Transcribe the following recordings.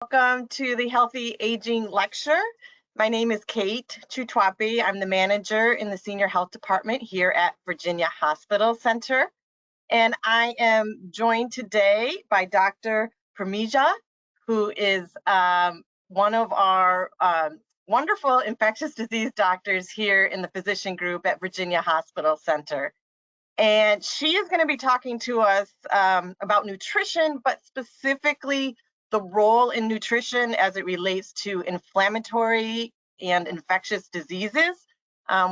Welcome to the Healthy Aging Lecture. My name is Kate Chutwapi. I'm the manager in the Senior Health Department here at Virginia Hospital Center. And I am joined today by Dr. Pramija, who is one of our wonderful infectious disease doctors here in the physician group at Virginia Hospital Center. And she is going to be talking to us about nutrition, but specifically the role in nutrition as it relates to inflammatory and infectious diseases.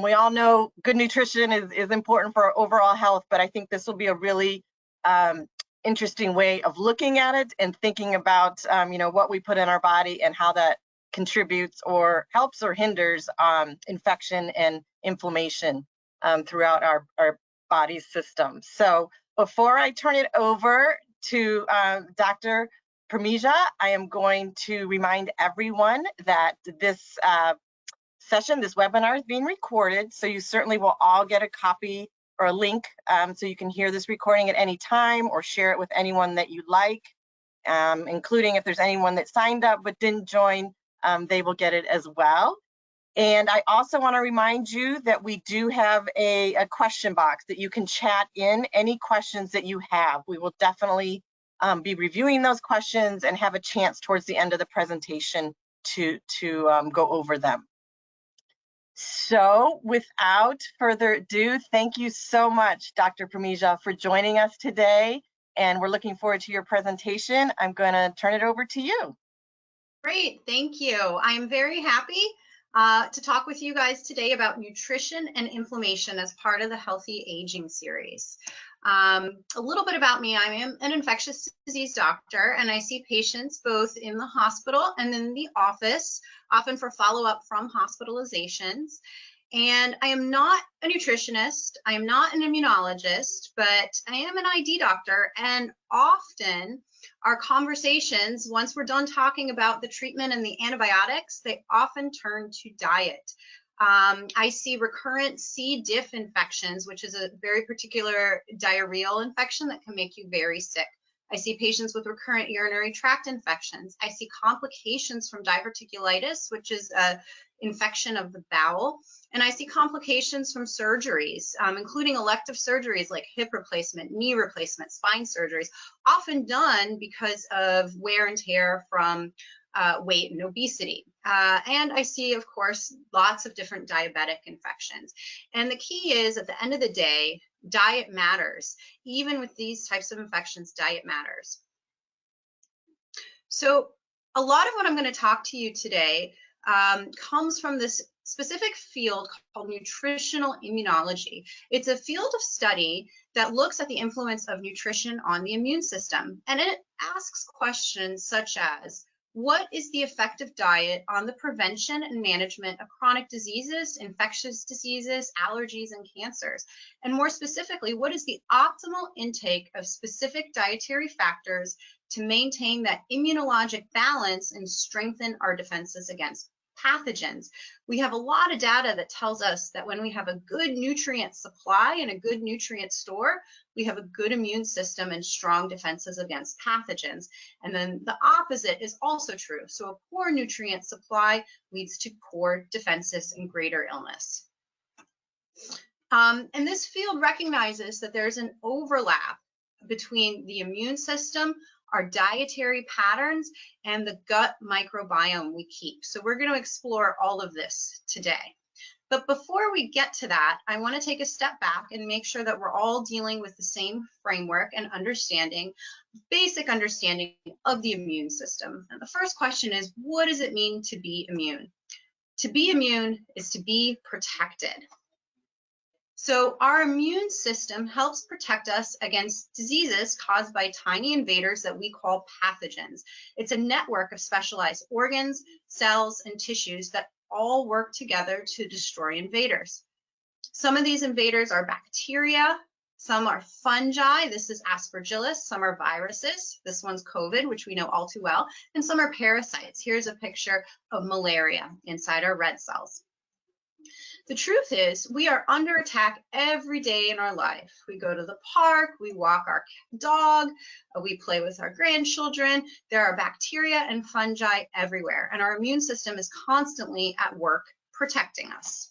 We all know good nutrition is important for our overall health, but I think this will be a really interesting way of looking at it and thinking about what we put in our body and how that contributes or helps or hinders infection and inflammation throughout our body system. So before I turn it over to Dr. Pramija, I am going to remind everyone that this session, this webinar is being recorded, so you certainly will all get a copy or a link so you can hear this recording at any time or share it with anyone that you like, including if there's anyone that signed up but didn't join, they will get it as well. And I also want to remind you that we do have a question box that you can chat in any questions that you have. We will definitely be reviewing those questions and have a chance towards the end of the presentation to go over them. So without further ado, thank you so much, Dr. Pramija, for joining us today. And we're looking forward to your presentation. I'm going to turn it over to you. Great, thank you. I'm very happy to talk with you guys today about nutrition and inflammation as part of the Healthy Aging series. A little bit about me. I am an infectious disease doctor, and I see patients both in the hospital and in the office, often for follow-up from hospitalizations. And I am not a nutritionist, I am not an immunologist, but I am an ID doctor, and often our conversations, once we're done talking about the treatment and the antibiotics, they often turn to diet. I see recurrent C. diff infections, which is a very particular diarrheal infection that can make you very sick. I see patients with recurrent urinary tract infections. I see complications from diverticulitis, which is an infection of the bowel. And I see complications from surgeries, including elective surgeries like hip replacement, knee replacement, spine surgeries, often done because of wear and tear from weight and obesity. And I see, of course, lots of different diabetic infections. And the key is, at the end of the day, diet matters. Even with these types of infections, diet matters. So a lot of what I'm going to talk to you today comes from this specific field called nutritional immunology. It's a field of study that looks at the influence of nutrition on the immune system, and it asks questions such as, what is the effect of diet on the prevention and management of chronic diseases, infectious diseases, allergies, and cancers? And more specifically, what is the optimal intake of specific dietary factors to maintain that immunologic balance and strengthen our defenses against pathogens? We have a lot of data that tells us that when we have a good nutrient supply and a good nutrient store, we have a good immune system and strong defenses against pathogens. And then the opposite is also true. So a poor nutrient supply leads to poor defenses and greater illness. And this field recognizes that there's an overlap between the immune system, our dietary patterns, and the gut microbiome we keep. So we're going to explore all of this today. But before we get to that, I want to take a step back and make sure that we're all dealing with the same framework and understanding, basic understanding of the immune system. And the first question is, what does it mean to be immune? To be immune is to be protected. So our immune system helps protect us against diseases caused by tiny invaders that we call pathogens. It's a network of specialized organs, cells, and tissues that all work together to destroy invaders. Some of these invaders are bacteria, some are fungi, this is aspergillus, some are viruses, this one's COVID, which we know all too well, and some are parasites. Here's a picture of malaria inside our red cells. The truth is, we are under attack every day in our life. We go to the park, we walk our dog, we play with our grandchildren. There are bacteria and fungi everywhere, and our immune system is constantly at work protecting us.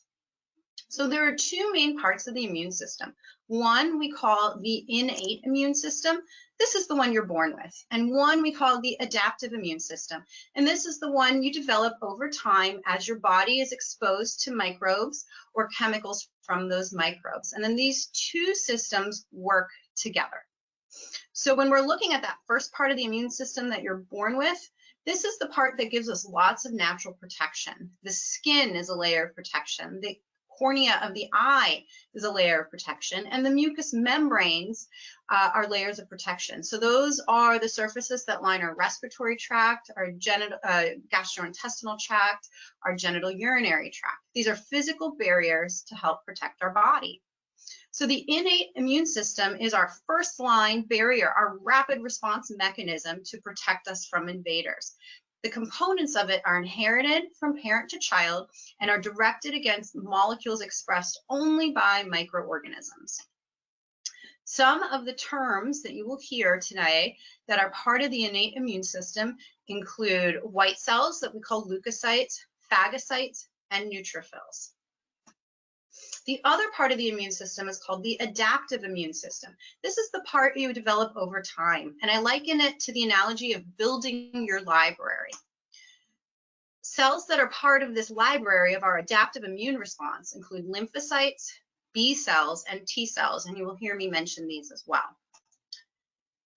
So there are two main parts of the immune system. One we call the innate immune system. This is the one you're born with. And one we call the adaptive immune system. And this is the one you develop over time as your body is exposed to microbes or chemicals from those microbes. And then these two systems work together. So when we're looking at that first part of the immune system that you're born with, this is the part that gives us lots of natural protection. The skin is a layer of protection. The cornea of the eye is a layer of protection, and the mucous membranes are layers of protection. So those are the surfaces that line our respiratory tract, our gastrointestinal tract, our genital urinary tract. These are physical barriers to help protect our body. So the innate immune system is our first line barrier, our rapid response mechanism to protect us from invaders. The components of it are inherited from parent to child and are directed against molecules expressed only by microorganisms. Some of the terms that you will hear today that are part of the innate immune system include white cells that we call leukocytes, phagocytes, and neutrophils. The other part of the immune system is called the adaptive immune system. This is the part you develop over time, and I liken it to the analogy of building your library. Cells that are part of this library of our adaptive immune response include lymphocytes, B cells, and T cells, and you will hear me mention these as well.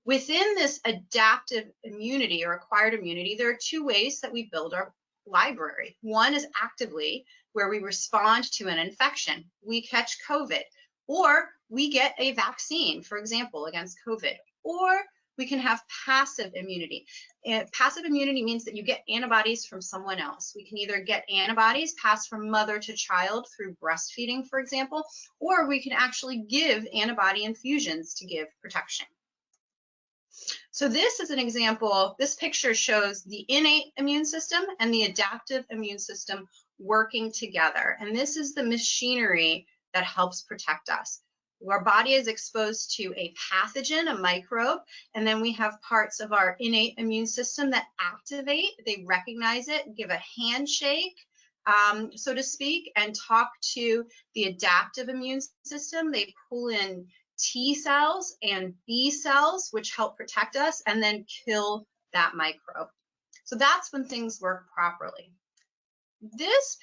Within this adaptive immunity or acquired immunity, there are two ways that we build our library. One is actively, where we respond to an infection. We catch COVID, or we get a vaccine, for example, against COVID, or we can have passive immunity. And passive immunity means that you get antibodies from someone else. We can either get antibodies passed from mother to child through breastfeeding, for example, or we can actually give antibody infusions to give protection. So this is an example. This picture shows the innate immune system and the adaptive immune system working together. And this is the machinery that helps protect us. Our body is exposed to a pathogen, a microbe, and then we have parts of our innate immune system that activate. They recognize it, give a handshake, so to speak, and talk to the adaptive immune system. They pull in T cells and B cells, which help protect us, and then kill that microbe. So that's when things work properly. This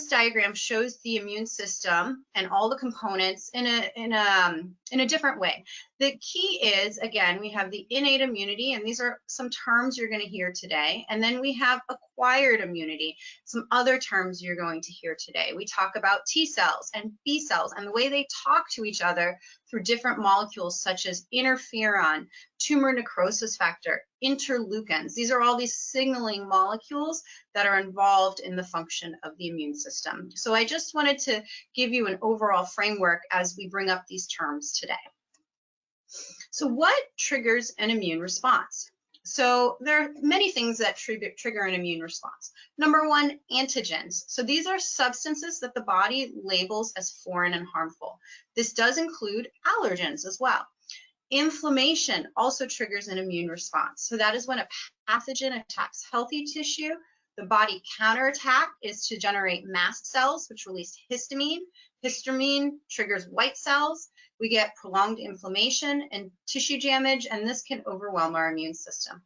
diagram shows the immune system and all the components in a different way. The key is, again, we have the innate immunity, and these are some terms you're going to hear today. And then we have acquired immunity, some other terms you're going to hear today. We talk about T cells and B cells and the way they talk to each other through different molecules such as interferon, tumor necrosis factor, interleukins. These are all these signaling molecules that are involved in the function of the immune system. So I just wanted to give you an overall framework as we bring up these terms today. So what triggers an immune response? So there are many things that trigger an immune response. Number one, antigens. So these are substances that the body labels as foreign and harmful. This does include allergens as well. Inflammation also triggers an immune response. So that is when a pathogen attacks healthy tissue. The body counterattack is to generate mast cells, which release histamine. Histamine triggers white cells. We get prolonged inflammation and tissue damage, and this can overwhelm our immune system.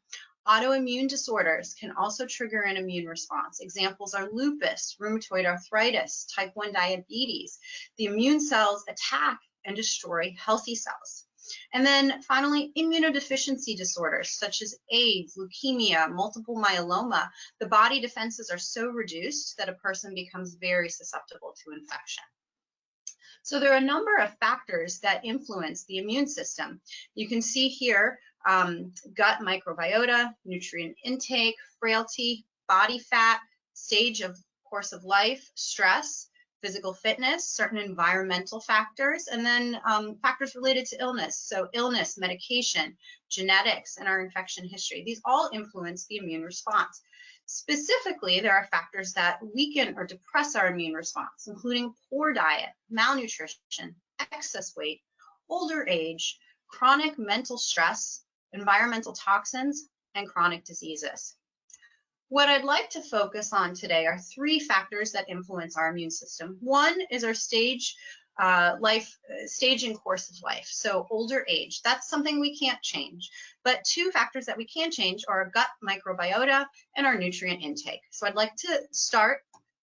Autoimmune disorders can also trigger an immune response. Examples are lupus, rheumatoid arthritis, type 1 diabetes. The immune cells attack and destroy healthy cells. And then finally, immunodeficiency disorders such as AIDS, leukemia, multiple myeloma. The body defenses are so reduced that a person becomes very susceptible to infection. So there are a number of factors that influence the immune system. You can see here gut microbiota, nutrient intake, frailty, body fat, stage of course of life, stress, physical fitness, certain environmental factors, and then factors related to illness. So illness, medication, genetics, and our infection history. These all influence the immune response. Specifically, there are factors that weaken or depress our immune response, including poor diet, malnutrition, excess weight, older age, chronic mental stress, environmental toxins, and chronic diseases. What I'd like to focus on today are three factors that influence our immune system. One is our stage and course of life, so older age. That's something we can't change. But two factors that we can change are our gut microbiota and our nutrient intake. So I'd like to start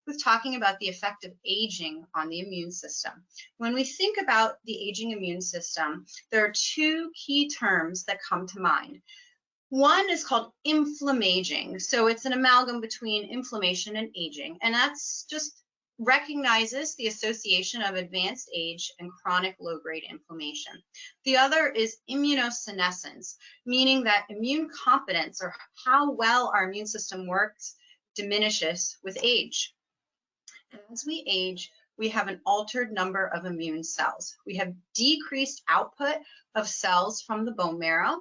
with talking about the effect of aging on the immune system. When we think about the aging immune system, there are two key terms that come to mind. One is called inflammaging. So it's an amalgam between inflammation and aging, and that's just recognizes the association of advanced age and chronic low-grade inflammation. The other is immunosenescence, meaning that immune competence, or how well our immune system works, diminishes with age. And as we age, we have an altered number of immune cells. We have decreased output of cells from the bone marrow,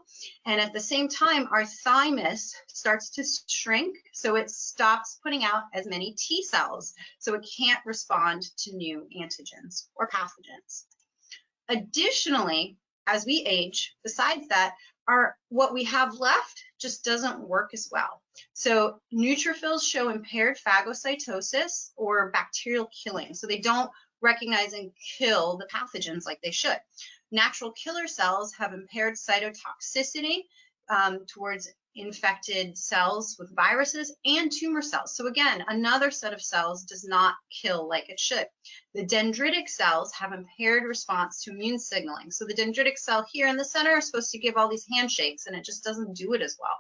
and at the same time, our thymus starts to shrink, so it stops putting out as many T cells, so it can't respond to new antigens or pathogens. Additionally, as we age, besides that, what we have left just doesn't work as well. So neutrophils show impaired phagocytosis or bacterial killing. So they don't recognize and kill the pathogens like they should. Natural killer cells have impaired cytotoxicity towards infected cells with viruses and tumor cells. So again, another set of cells does not kill like it should. The dendritic cells have impaired response to immune signaling. So the dendritic cell here in the center is supposed to give all these handshakes, and it just doesn't do it as well.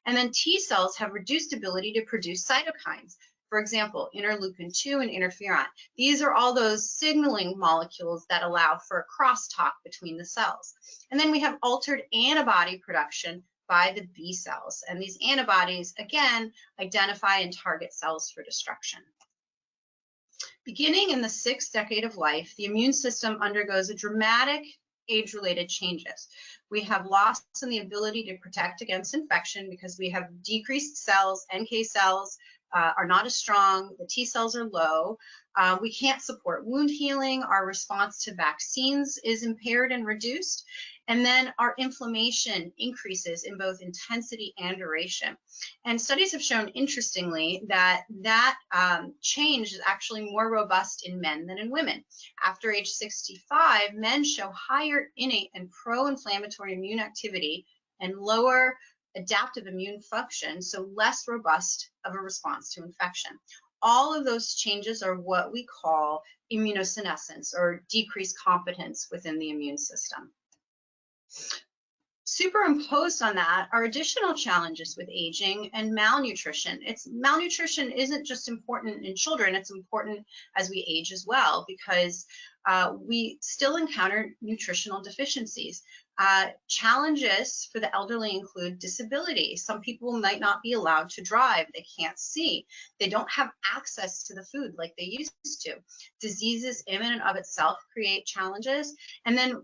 And then T cells have reduced ability to produce cytokines. For example, interleukin-2 and interferon. These are all those signaling molecules that allow for a crosstalk between the cells. And then we have altered antibody production by the B cells. And these antibodies, again, identify and target cells for destruction. Beginning in the 6th decade of life, the immune system undergoes a dramatic age-related changes. We have loss in the ability to protect against infection because we have decreased cells. NK cells are not as strong. The T cells are low. We can't support wound healing. Our response to vaccines is impaired and reduced. And then our inflammation increases in both intensity and duration. And studies have shown, interestingly, that change is actually more robust in men than in women. After age 65, men show higher innate and pro-inflammatory immune activity and lower adaptive immune function, so less robust of a response to infection. All of those changes are what we call immunosenescence, or decreased competence within the immune system. Superimposed on that are additional challenges with aging and malnutrition. Malnutrition isn't just important in children, it's important as we age as well, because we still encounter nutritional deficiencies. Challenges for the elderly include disability. Some people might not be allowed to drive, they can't see, they don't have access to the food like they used to. Diseases in and of itself create challenges, and then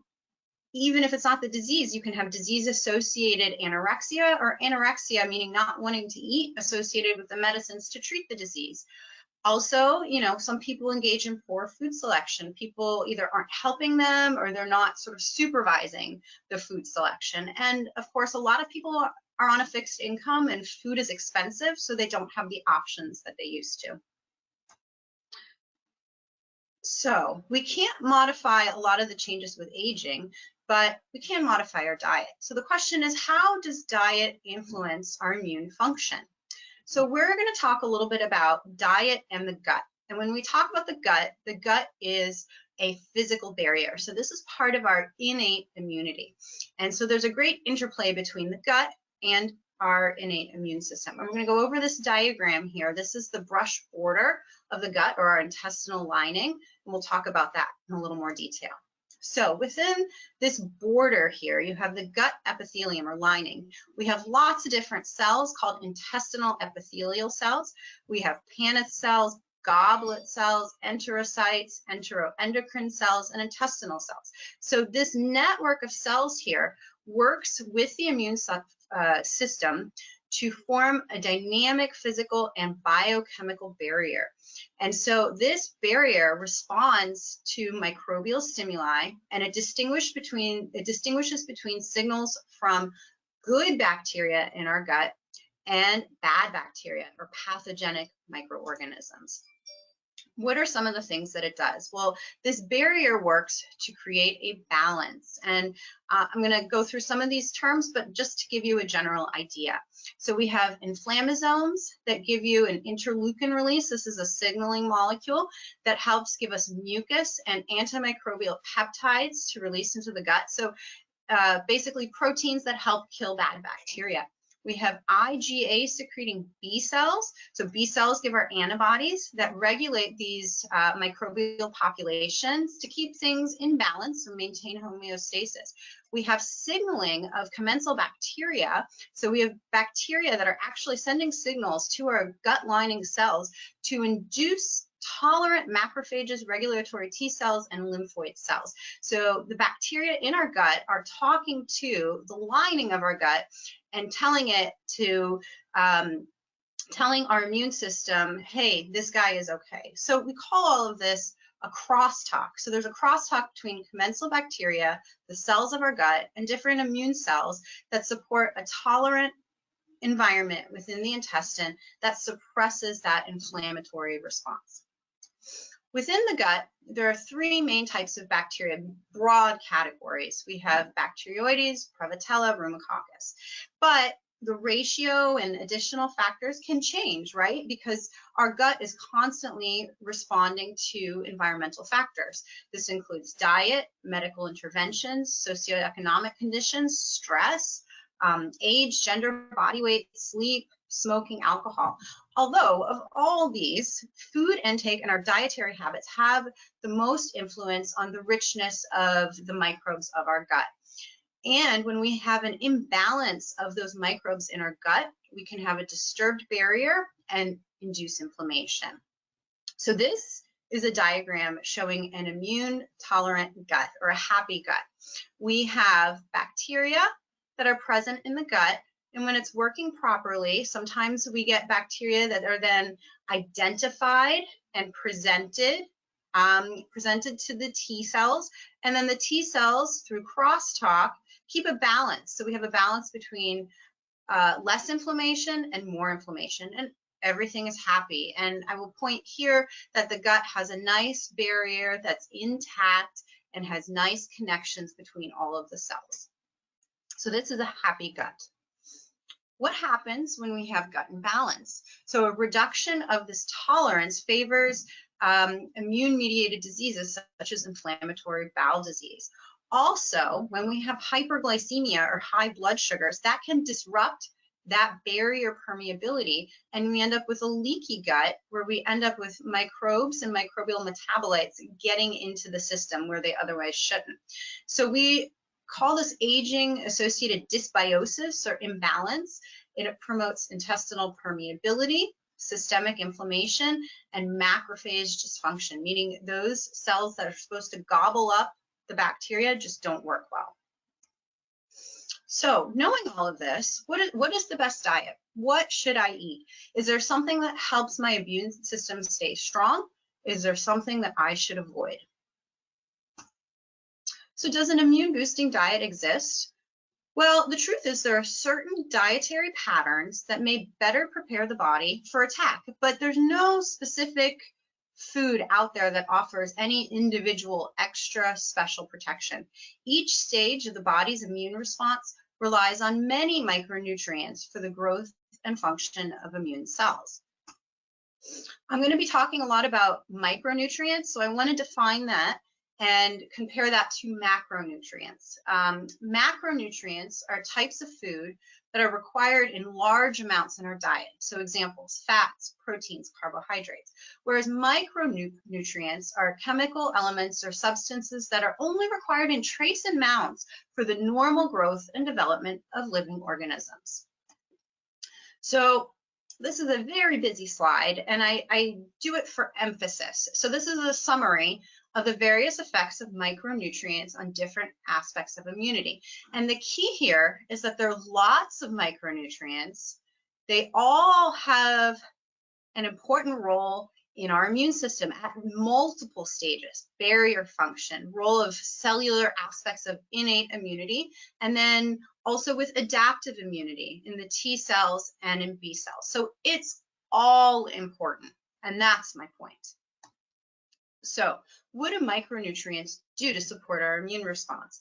even if it's not the disease, you can have disease-associated anorexia, or anorexia meaning not wanting to eat, associated with the medicines to treat the disease. Also, some people engage in poor food selection. People either aren't helping them or they're not sort of supervising the food selection. And of course, a lot of people are on a fixed income and food is expensive, so they don't have the options that they used to. So we can't modify a lot of the changes with aging, but we can modify our diet. So the question is, how does diet influence our immune function? So we're going to talk a little bit about diet and the gut. And when we talk about the gut is a physical barrier. So this is part of our innate immunity. And so there's a great interplay between the gut and our innate immune system. And we're going to go over this diagram here. This is the brush border of the gut, or our intestinal lining, and we'll talk about that in a little more detail. So within this border here, you have the gut epithelium, or lining. We have lots of different cells called intestinal epithelial cells. We have Paneth cells, goblet cells, enterocytes, enteroendocrine cells, and intestinal cells. So this network of cells here works with the immune system to form a dynamic physical and biochemical barrier. And so this barrier responds to microbial stimuli, and it distinguishes between signals from good bacteria in our gut and bad bacteria or pathogenic microorganisms. What are some of the things that it does? Well, this barrier works to create a balance. And I'm going to go through some of these terms, but just to give you a general idea. So we have inflammasomes that give you an interleukin release. This is a signaling molecule that helps give us mucus and antimicrobial peptides to release into the gut. So basically proteins that help kill bad bacteria. We have IgA secreting B cells. So B cells give our antibodies that regulate these microbial populations to keep things in balance or maintain homeostasis. We have signaling of commensal bacteria. So we have bacteria that are actually sending signals to our gut lining cells to induce tolerant macrophages, regulatory T cells, and lymphoid cells. So the bacteria in our gut are talking to the lining of our gut and telling it to, telling our immune system, hey, this guy is okay. So we call all of this a crosstalk. So there's a crosstalk between commensal bacteria, the cells of our gut, and different immune cells that support a tolerant environment within the intestine that suppresses that inflammatory response. Within the gut, there are three main types of bacteria, broad categories. We have Bacteroides, Prevotella, Rhumococcus. But the ratio and additional factors can change, right? Because our gut is constantly responding to environmental factors. This includes diet, medical interventions, socioeconomic conditions, stress, age, gender, body weight, sleep, smoking, alcohol. Although of all these, food intake and our dietary habits have the most influence on the richness of the microbes of our gut. And when we have an imbalance of those microbes in our gut, we can have a disturbed barrier and induce inflammation. So this is a diagram showing an immune tolerant gut or a happy gut. We have bacteria that are present in the gut, and when it's working properly, sometimes we get bacteria that are then identified and presented to the T cells, and then the T cells through crosstalk keep a balance. So we have a balance between less inflammation and more inflammation, and everything is happy. And I will point here that the gut has a nice barrier that's intact and has nice connections between all of the cells. So this is a happy gut. What happens when we have gut imbalance? So a reduction of this tolerance favors immune-mediated diseases such as inflammatory bowel disease. Also, when we have hyperglycemia or high blood sugars, that can disrupt that barrier permeability, and we end up with a leaky gut where we end up with microbes and microbial metabolites getting into the system where they otherwise shouldn't. So we call this aging-associated dysbiosis or imbalance. It promotes intestinal permeability, systemic inflammation, and macrophage dysfunction, meaning those cells that are supposed to gobble up the bacteria just don't work well. So knowing all of this, what is the best diet? What should I eat? Is there something that helps my immune system stay strong? Is there something that I should avoid? So does an immune boosting diet exist? Well, the truth is there are certain dietary patterns that may better prepare the body for attack, but there's no specific food out there that offers any individual extra special protection. Each stage of the body's immune response relies on many micronutrients for the growth and function of immune cells. I'm going to be talking a lot about micronutrients, so I want to define that and compare that to macronutrients. Macronutrients are types of food that are required in large amounts in our diet. So examples, fats, proteins, carbohydrates. Whereas micronutrients are chemical elements or substances that are only required in trace amounts for the normal growth and development of living organisms. So This is a very busy slide, and I do it for emphasis. So this is a summary of the various effects of micronutrients on different aspects of immunity. And the key here is that there are lots of micronutrients. They all have an important role in our immune system at multiple stages: barrier function, role of cellular aspects of innate immunity, and then also with adaptive immunity in the T cells and in B cells. So it's all important, and that's my point. So what do micronutrients do to support our immune response?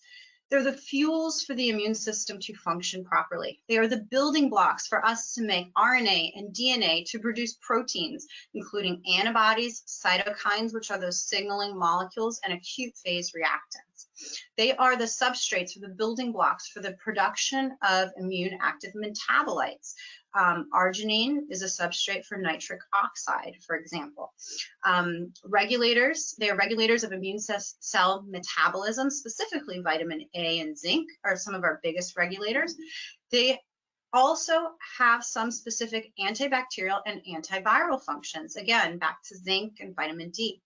They're the fuels for the immune system to function properly. They are the building blocks for us to make RNA and DNA to produce proteins, including antibodies, cytokines, which are those signaling molecules, and acute phase reactants. They are the substrates or the building blocks for the production of immune active metabolites. Arginine is a substrate for nitric oxide, for example. Regulators, they are regulators of immune cell metabolism, specifically vitamin A and zinc are some of our biggest regulators. They also have some specific antibacterial and antiviral functions, again, back to zinc and vitamin D.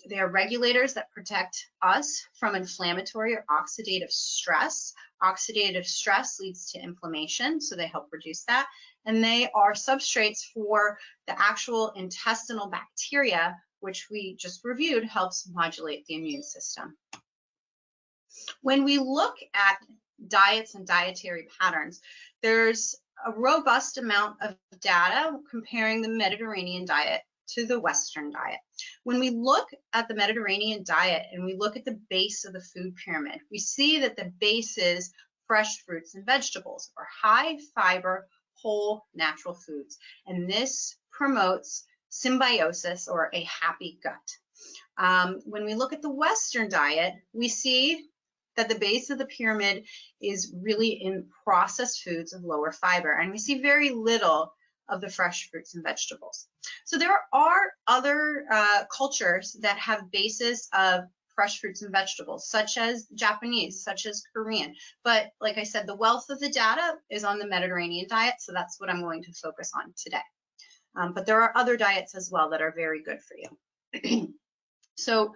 They are regulators that protect us from inflammatory or oxidative stress. Oxidative stress leads to inflammation, so they help reduce that. And they are substrates for the actual intestinal bacteria, which we just reviewed, helps modulate the immune system. When we look at diets and dietary patterns, there's a robust amount of data comparing the Mediterranean diet to the Western diet. When we look at the Mediterranean diet and we look at the base of the food pyramid, we see that the base is fresh fruits and vegetables, or high fiber, whole natural foods. And this promotes symbiosis, or a happy gut. When we look at the Western diet, we see that the base of the pyramid is really in processed foods of lower fiber, and we see very little of the fresh fruits and vegetables. So there are other cultures that have bases of fresh fruits and vegetables, such as Japanese, such as Korean. But like I said, the wealth of the data is on the Mediterranean diet, so that's what I'm going to focus on today. But there are other diets as well that are very good for you. So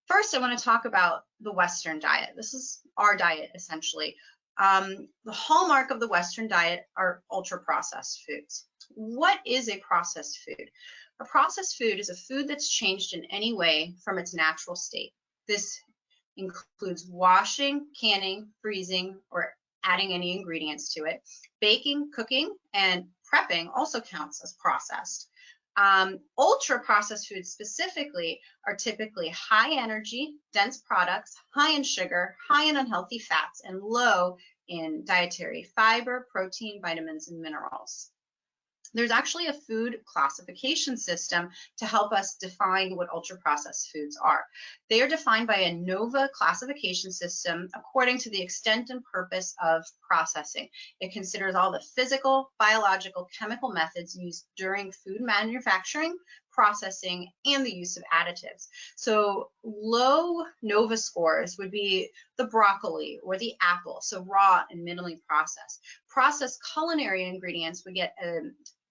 first, I want to talk about the Western diet. This is our diet, essentially. The hallmark of the Western diet are ultra-processed foods. What is a processed food? A processed food is a food that's changed in any way from its natural state. This includes washing, canning, freezing, or adding any ingredients to it. Baking, cooking, and prepping also counts as processed. Ultra-processed foods specifically are typically high energy, dense products, high in sugar, high in unhealthy fats, and low in dietary fiber, protein, vitamins, and minerals. There's actually a food classification system to help us define what ultra-processed foods are. They are defined by a NOVA classification system according to the extent and purpose of processing. It considers all the physical, biological, chemical methods used during food manufacturing, processing, and the use of additives. So low NOVA scores would be the broccoli or the apple, so raw and minimally processed. Processed culinary ingredients would get a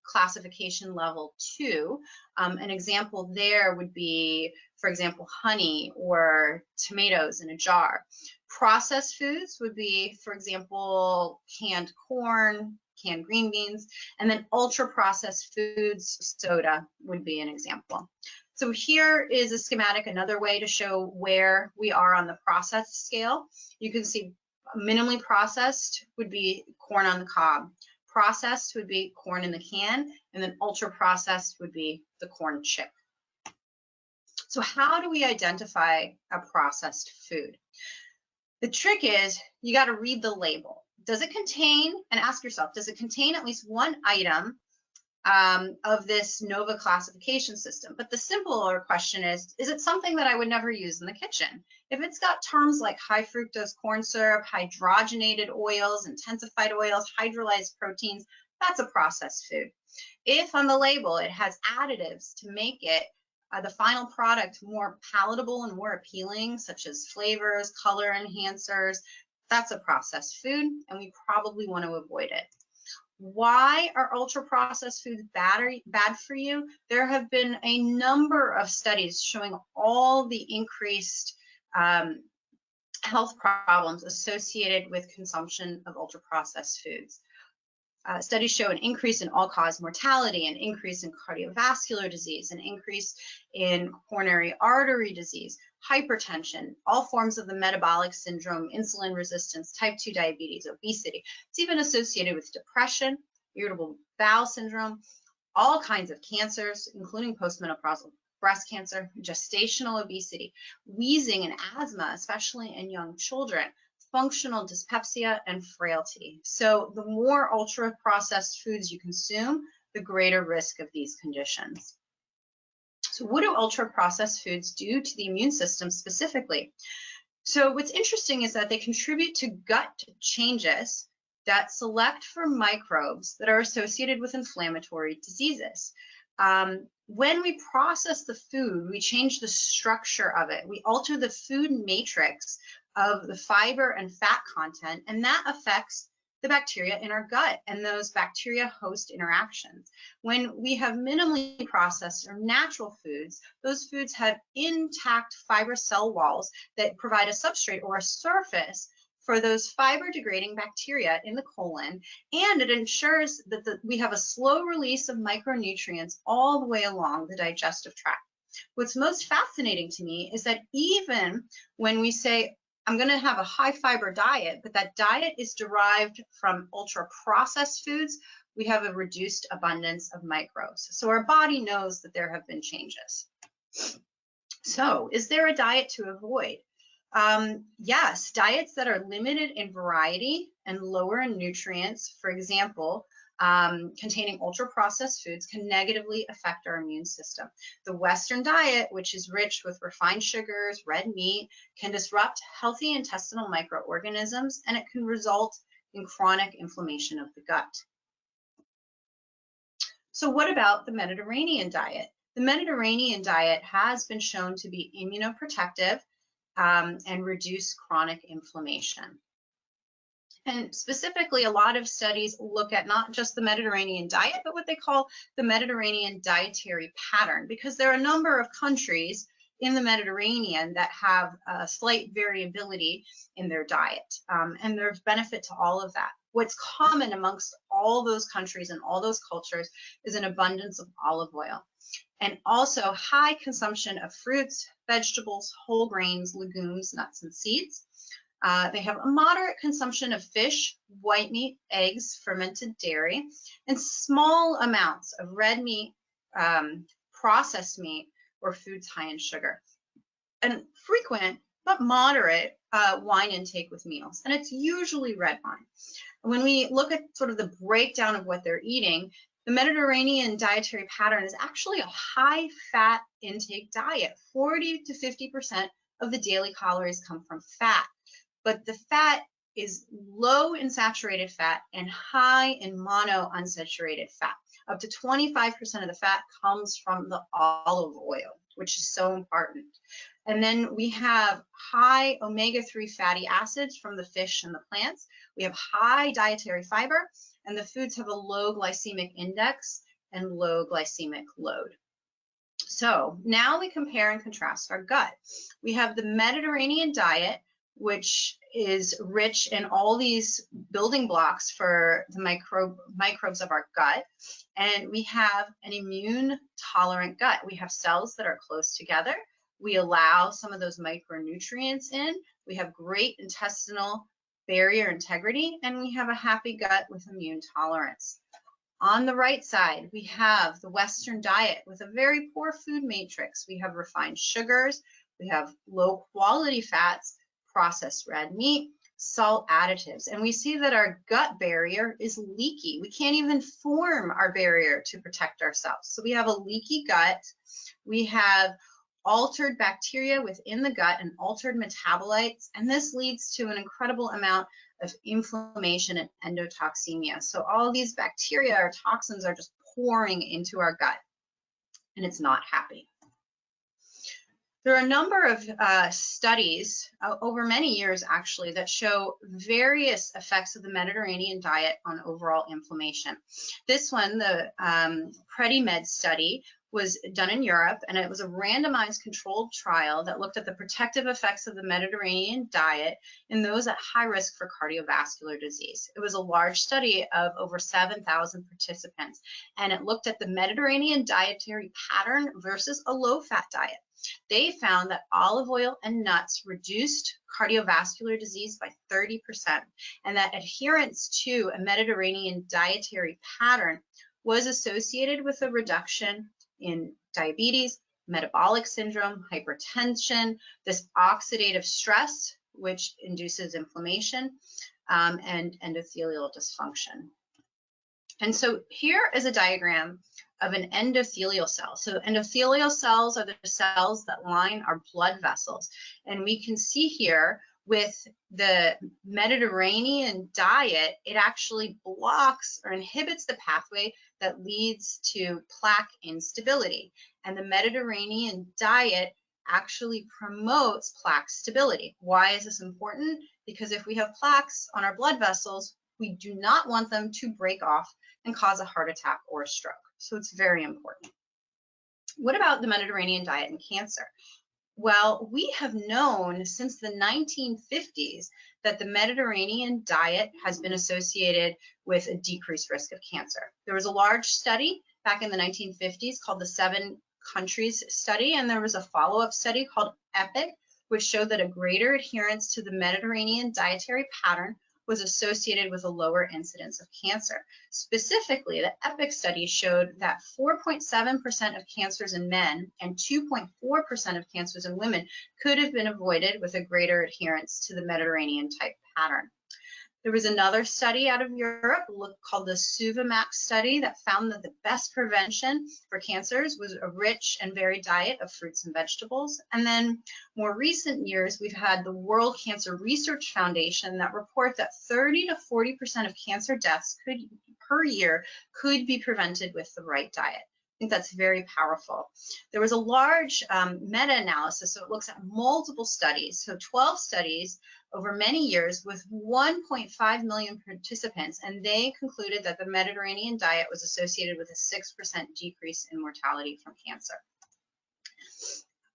classification level 2. An example there would be, for example, honey or tomatoes in a jar. Processed foods would be, for example, canned corn, canned green beans, and then ultra-processed foods, soda would be an example. So here is a schematic, another way to show where we are on the processed scale. You can see minimally processed would be corn on the cob. Processed would be corn in the can, and then ultra processed would be the corn chip. So how do we identify a processed food? The trick is you got to read the label. Does it contain, and ask yourself, does it contain at least one item of this NOVA classification system? But the simpler question is it something that I would never use in the kitchen? If it's got terms like high fructose corn syrup, hydrogenated oils, intensified oils, hydrolyzed proteins, that's a processed food. If on the label it has additives to make it the final product more palatable and more appealing, such as flavors, color enhancers, that's a processed food, and we probably want to avoid it. Why are ultra-processed foods bad for you? There have been a number of studies showing all the increased health problems associated with consumption of ultra-processed foods. Studies show an increase in all-cause mortality, an increase in cardiovascular disease, an increase in coronary artery disease, hypertension, all forms of the metabolic syndrome, insulin resistance, type 2 diabetes, obesity. It's even associated with depression, irritable bowel syndrome, all kinds of cancers, including postmenopausal breast cancer, gestational obesity, wheezing and asthma, especially in young children, functional dyspepsia, and frailty. So the more ultra-processed foods you consume, the greater risk of these conditions. So what do ultra-processed foods do to the immune system specifically? So what's interesting is that they contribute to gut changes that select for microbes that are associated with inflammatory diseases. When we process the food, we change the structure of it. We alter the food matrix of the fiber and fat content, and that affects the bacteria in our gut and those bacteria host interactions. When we have minimally processed or natural foods, those foods have intact fiber cell walls that provide a substrate or a surface for those fiber degrading bacteria in the colon, and it ensures that we have a slow release of micronutrients all the way along the digestive tract. What's most fascinating to me is that even when we say, I'm going to have a high fiber diet, but that diet is derived from ultra processed foods, we have a reduced abundance of microbes. So our body knows that there have been changes. So is there a diet to avoid? Yes, diets that are limited in variety and lower in nutrients, for example, containing ultra-processed foods, can negatively affect our immune system. The Western diet, which is rich with refined sugars, red meat, can disrupt healthy intestinal microorganisms, and it can result in chronic inflammation of the gut. So what about the Mediterranean diet? The Mediterranean diet has been shown to be immunoprotective and reduce chronic inflammation. And specifically, a lot of studies look at not just the Mediterranean diet, but what they call the Mediterranean dietary pattern, because there are a number of countries in the Mediterranean that have a slight variability in their diet, and there's benefit to all of that. What's common amongst all those countries and all those cultures is an abundance of olive oil, and also high consumption of fruits, vegetables, whole grains, legumes, nuts, and seeds. They have a moderate consumption of fish, white meat, eggs, fermented dairy, and small amounts of red meat, processed meat, or foods high in sugar. And frequent but moderate wine intake with meals, and it's usually red wine. When we look at sort of the breakdown of what they're eating, the Mediterranean dietary pattern is actually a high fat intake diet. 40 to 50% of the daily calories come from fat, but the fat is low in saturated fat and high in monounsaturated fat. Up to 25% of the fat comes from the olive oil, which is so important. And then we have high omega-3 fatty acids from the fish and the plants. We have high dietary fiber, and the foods have a low glycemic index and low glycemic load. So now we compare and contrast our gut. We have the Mediterranean diet, which is rich in all these building blocks for the microbes of our gut. And we have an immune tolerant gut. We have cells that are close together. We allow some of those micronutrients in. We have great intestinal barrier integrity, and we have a happy gut with immune tolerance. On the right side, we have the Western diet with a very poor food matrix. We have refined sugars, we have low quality fats, processed red meat, salt additives, and we see that our gut barrier is leaky. We can't even form our barrier to protect ourselves. So we have a leaky gut. We have altered bacteria within the gut and altered metabolites, and this leads to an incredible amount of inflammation and endotoxemia. So all these bacteria or toxins are just pouring into our gut, and it's not happy. There are a number of studies over many years, actually, that show various effects of the Mediterranean diet on overall inflammation. This one, the PREDIMED study, was done in Europe, and it was a randomized controlled trial that looked at the protective effects of the Mediterranean diet in those at high risk for cardiovascular disease. It was a large study of over 7,000 participants, and it looked at the Mediterranean dietary pattern versus a low-fat diet. They found that olive oil and nuts reduced cardiovascular disease by 30%, and that adherence to a Mediterranean dietary pattern was associated with a reduction in diabetes, metabolic syndrome, hypertension, this oxidative stress, which induces inflammation, and endothelial dysfunction. And so here is a diagram of an endothelial cell. So endothelial cells are the cells that line our blood vessels. And we can see here with the Mediterranean diet, it actually blocks or inhibits the pathway that leads to plaque instability. And the Mediterranean diet actually promotes plaque stability. Why is this important? Because if we have plaques on our blood vessels, we do not want them to break off and cause a heart attack or a stroke. So it's very important. What about the Mediterranean diet and cancer? Well, we have known since the 1950s that the Mediterranean diet has been associated with a decreased risk of cancer. There was a large study back in the 1950s called the 7 Countries Study, and there was a follow-up study called EPIC, which showed that a greater adherence to the Mediterranean dietary pattern was associated with a lower incidence of cancer. Specifically, the EPIC study showed that 4.7% of cancers in men and 2.4% of cancers in women could have been avoided with a greater adherence to the Mediterranean type pattern. There was another study out of Europe called the Suvamax study that found that the best prevention for cancers was a rich and varied diet of fruits and vegetables. And then more recent years, we've had the World Cancer Research Foundation that report that 30 to 40% of cancer deaths per year could be prevented with the right diet. I think that's very powerful. There was a large meta-analysis, so it looks at multiple studies, so 12 studies over many years with 1.5 million participants, and they concluded that the Mediterranean diet was associated with a 6% decrease in mortality from cancer.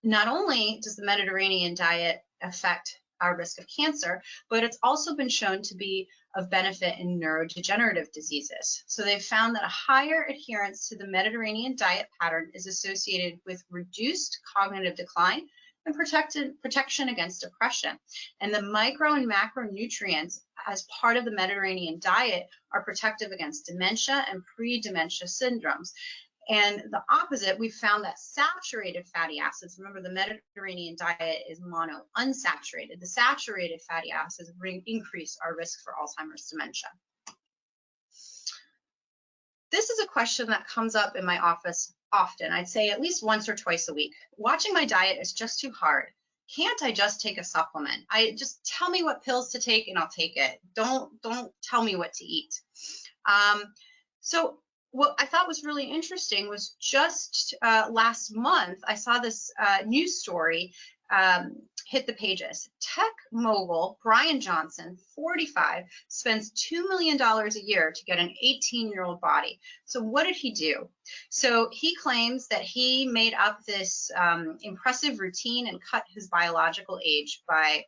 Not only does the Mediterranean diet affect our risk of cancer, but it's also been shown to be of benefit in neurodegenerative diseases. So they've found that a higher adherence to the Mediterranean diet pattern is associated with reduced cognitive decline and protection against depression. And the micro and macronutrients as part of the Mediterranean diet are protective against dementia and pre-dementia syndromes. And the opposite, we found that saturated fatty acids, remember the Mediterranean diet is monounsaturated, the saturated fatty acids increase our risk for Alzheimer's dementia. This is a question that comes up in my office often. I'd say at least once or twice a week. Watching my diet is just too hard. Can't I just take a supplement? Just tell me what pills to take and I'll take it. Don't tell me what to eat. So what I thought was really interesting was just last month, I saw this news story hit the pages. Tech mogul Brian Johnson, 45, spends $2 million a year to get an 18-year-old body. So what did he do? So he claims that he made up this impressive routine and cut his biological age by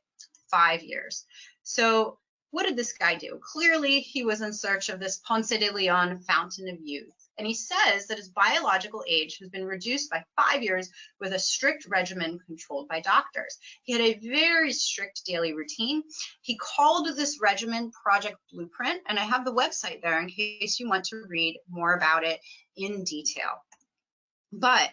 5 years. So what did this guy do? Clearly, he was in search of this Ponce de Leon fountain of youth. And he says that his biological age has been reduced by 5 years with a strict regimen controlled by doctors. He had a very strict daily routine. He called this regimen Project Blueprint, and I have the website there in case you want to read more about it in detail. But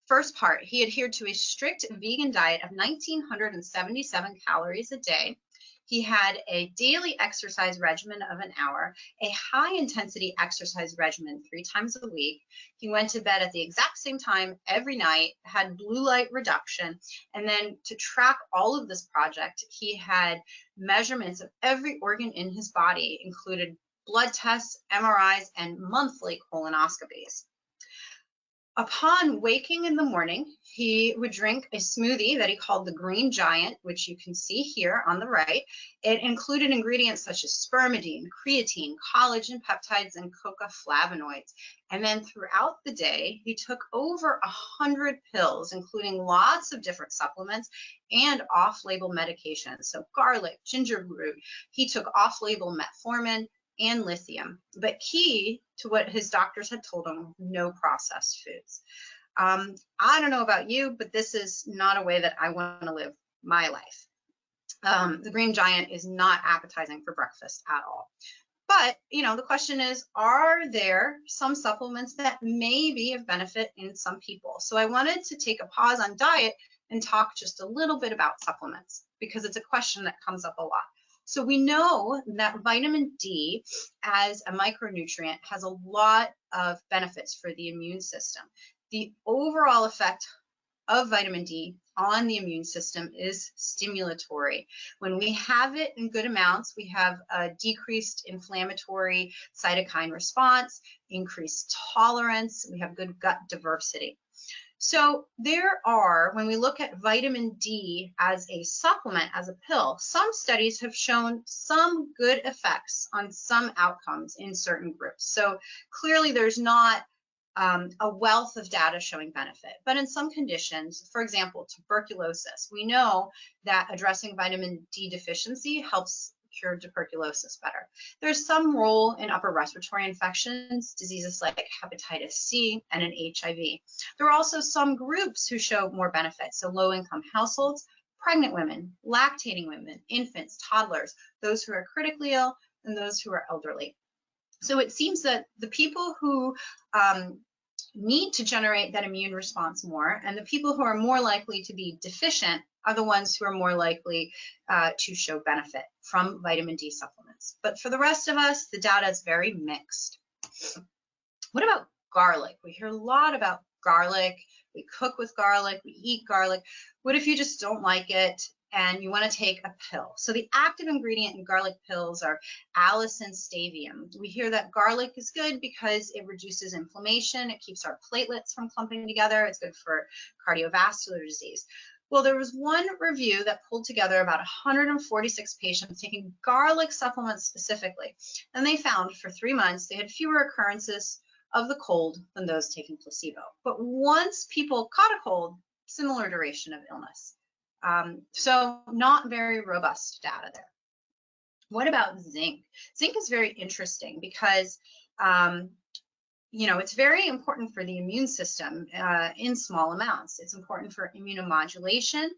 first part, he adhered to a strict vegan diet of 1,977 calories a day. He had a daily exercise regimen of an hour, a high-intensity exercise regimen 3 times a week. He went to bed at the exact same time every night, had blue light reduction, and then to track all of this project, he had measurements of every organ in his body, included blood tests, MRIs, and monthly colonoscopies. Upon waking in the morning, he would drink a smoothie that he called the Green Giant, which you can see here on the right. It included ingredients such as spermidine, creatine, collagen peptides, and coca flavonoids. And then throughout the day, he took over 100 pills, including lots of different supplements and off-label medications. So garlic, ginger root. He took off-label metformin and lithium, but key to what his doctors had told him, no processed foods. I don't know about you, but this is not a way that I want to live my life. The Green Giant is not appetizing for breakfast at all. But, the question is, are there some supplements that may be of benefit in some people? So I wanted to take a pause on diet and talk just a little bit about supplements, because it's a question that comes up a lot. So we know that vitamin D as a micronutrient has a lot of benefits for the immune system. The overall effect of vitamin D on the immune system is stimulatory. When we have it in good amounts, we have a decreased inflammatory cytokine response, increased tolerance, we have good gut diversity. So there are, when we look at vitamin D as a supplement, as a pill, some studies have shown some good effects on some outcomes in certain groups. So clearly there's not a wealth of data showing benefit, but in some conditions, for example, tuberculosis, we know that addressing vitamin D deficiency helps cure tuberculosis better. There's some role in upper respiratory infections, diseases like hepatitis C and in HIV. There are also some groups who show more benefit, so low-income households, pregnant women, lactating women, infants, toddlers, those who are critically ill, and those who are elderly. So it seems that the people who need to generate that immune response more, and the people who are more likely to be deficient are the ones who are more likely to show benefit from vitamin D supplements. But for the rest of us, the data is very mixed. What about garlic? We hear a lot about garlic. We cook with garlic, we eat garlic. What if you just don't like it and you want to take a pill? So the active ingredient in garlic pills are allicin stavium. We hear that garlic is good because it reduces inflammation, it keeps our platelets from clumping together, it's good for cardiovascular disease. Well, there was one review that pulled together about 146 patients taking garlic supplements specifically, and they found for 3 months they had fewer occurrences of the cold than those taking placebo. But once people caught a cold, similar duration of illness. So not very robust data there. What about zinc? Zinc is very interesting because it's very important for the immune system in small amounts. It's important for immunomodulation,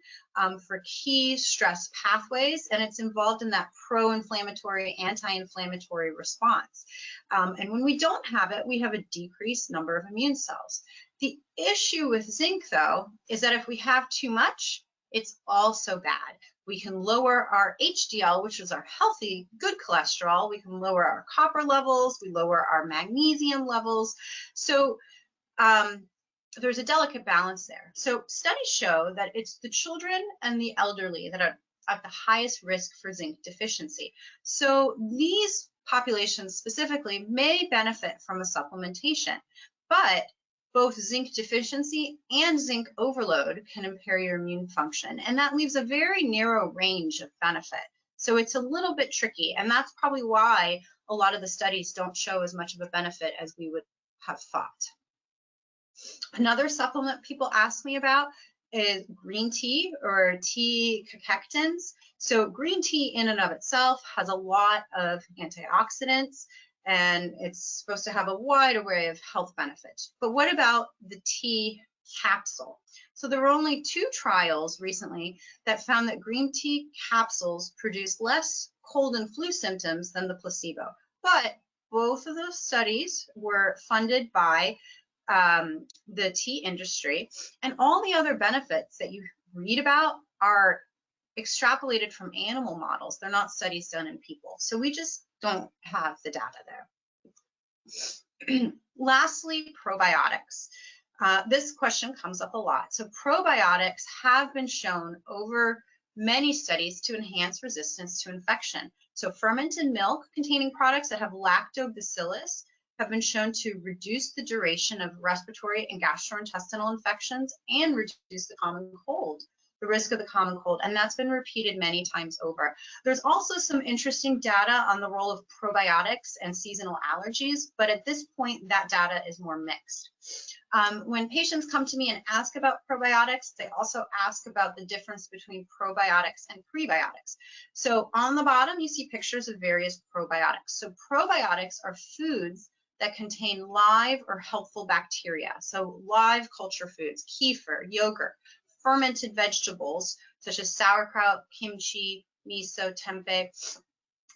for key stress pathways, and it's involved in that pro-inflammatory, anti-inflammatory response. And when we don't have it, we have a decreased number of immune cells. The issue with zinc, though, is that if we have too much, it's also bad. We can lower our HDL, which is our healthy, good cholesterol. We can lower our copper levels. We lower our magnesium levels. So there's a delicate balance there. So studies show that it's the children and the elderly that are at the highest risk for zinc deficiency. So these populations specifically may benefit from a supplementation, but both zinc deficiency and zinc overload can impair your immune function, and that leaves a very narrow range of benefit. So it's a little bit tricky, and that's probably why a lot of the studies don't show as much of a benefit as we would have thought. Another supplement people ask me about is green tea or tea cactans. So green tea in and of itself has a lot of antioxidants, and it's supposed to have a wide array of health benefits. But what about the tea capsule? So there were only 2 trials recently that found that green tea capsules produce less cold and flu symptoms than the placebo. But both of those studies were funded by the tea industry, and all the other benefits that you read about are extrapolated from animal models. They're not studies done in people. So we just don't have the data there. Lastly, probiotics. This question comes up a lot. So probiotics have been shown over many studies to enhance resistance to infection. So fermented milk containing products that have lactobacillus have been shown to reduce the duration of respiratory and gastrointestinal infections and reduce the common cold, the risk of the common cold, and that's been repeated many times over. There's also some interesting data on the role of probiotics and seasonal allergies, but at this point, that data is more mixed. When patients come to me and ask about probiotics, they also ask about the difference between probiotics and prebiotics. So on the bottom, you see pictures of various probiotics. So probiotics are foods that contain live or helpful bacteria. So live culture foods, kefir, yogurt, fermented vegetables such as sauerkraut, kimchi, miso, tempeh,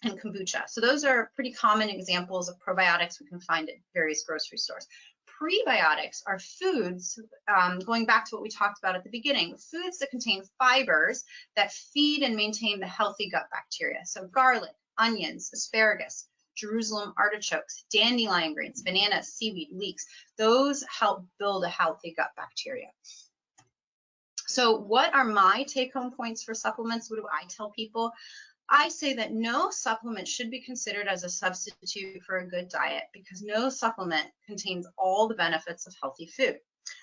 and kombucha. So those are pretty common examples of probiotics we can find at various grocery stores. Prebiotics are foods, going back to what we talked about at the beginning, foods that contain fibers that feed and maintain the healthy gut bacteria. So garlic, onions, asparagus, Jerusalem artichokes, dandelion greens, bananas, seaweed, leeks, those help build a healthy gut bacteria. So what are my take-home points for supplements? What do I tell people? I say that no supplement should be considered as a substitute for a good diet because no supplement contains all the benefits of healthy food.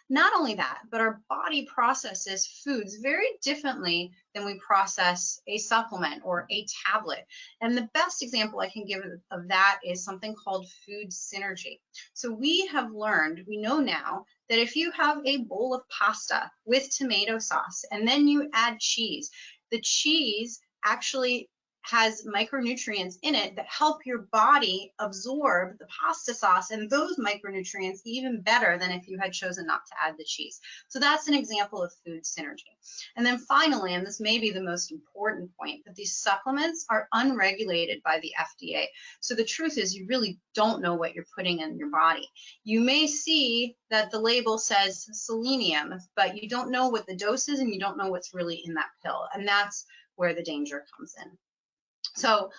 Not only that, but our body processes foods very differently than we process a supplement or a tablet. And the best example I can give of that is something called food synergy. So we have learned, we know now, that if you have a bowl of pasta with tomato sauce and then you add cheese, the cheese actually has micronutrients in it that help your body absorb the pasta sauce and those micronutrients even better than if you had chosen not to add the cheese. So that's an example of food synergy. And then finally, and this may be the most important point, that these supplements are unregulated by the FDA. So the truth is you really don't know what you're putting in your body. You may see that the label says selenium, but you don't know what the dose is and you don't know what's really in that pill. And that's where the danger comes in. So,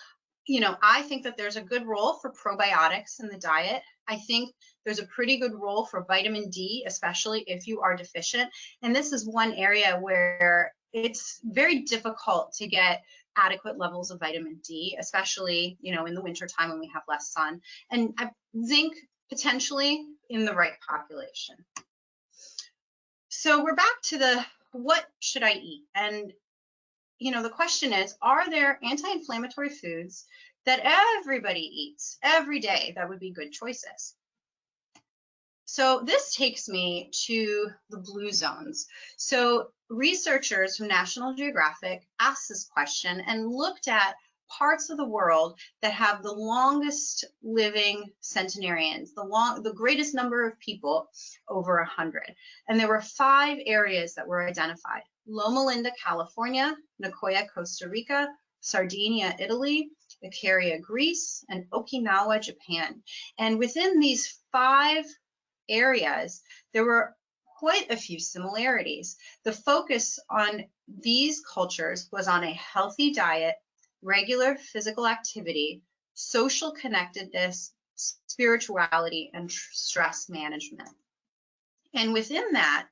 I think that there's a good role for probiotics in the diet. I think there's a pretty good role for vitamin D, especially if you are deficient. And this is one area where it's very difficult to get adequate levels of vitamin D, especially, in the wintertime when we have less sun. And zinc potentially in the right population. So we're back to the what should I eat? And the question is, are there anti-inflammatory foods that everybody eats every day that would be good choices? So this takes me to the blue zones. So researchers from National Geographic asked this question and looked at parts of the world that have the longest living centenarians, the greatest number of people, over 100. And there were 5 areas that were identified: Loma Linda, California; Nicoya, Costa Rica; Sardinia, Italy; Icaria, Greece; and Okinawa, Japan. And within these 5 areas, there were quite a few similarities. The focus on these cultures was on a healthy diet, regular physical activity, social connectedness, spirituality, and stress management. And within that,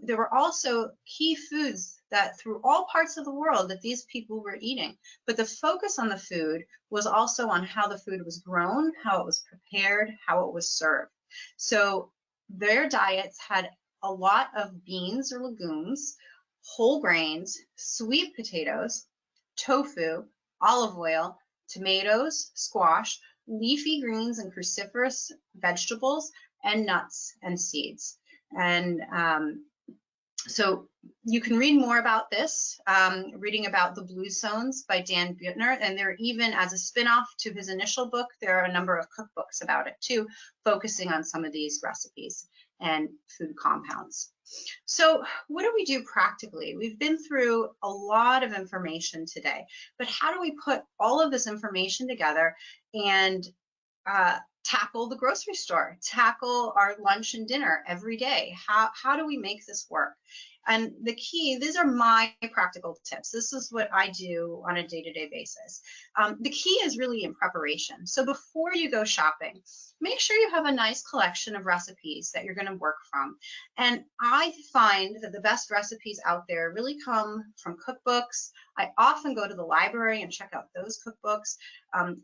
there were also key foods that through all parts of the world that these people were eating. But the focus on the food was also on how the food was grown, how it was prepared, how it was served. So their diets had a lot of beans or legumes, whole grains, sweet potatoes, tofu, olive oil, tomatoes, squash, leafy greens and cruciferous vegetables, and nuts and seeds. And so you can read more about this, reading about the Blue Zones by Dan Buettner, and there even, as a spin-off to his initial book, there are a number of cookbooks about it too, focusing on some of these recipes and food compounds. So what do we do practically? We've been through a lot of information today, but how do we put all of this information together and tackle the grocery store, tackle our lunch and dinner every day? How do we make this work? And the key, these are my practical tips. This is what I do on a day-to-day basis. The key is really in preparation. So before you go shopping, make sure you have a nice collection of recipes that you're going to work from. And I find that the best recipes out there really come from cookbooks. I often go to the library and check out those cookbooks,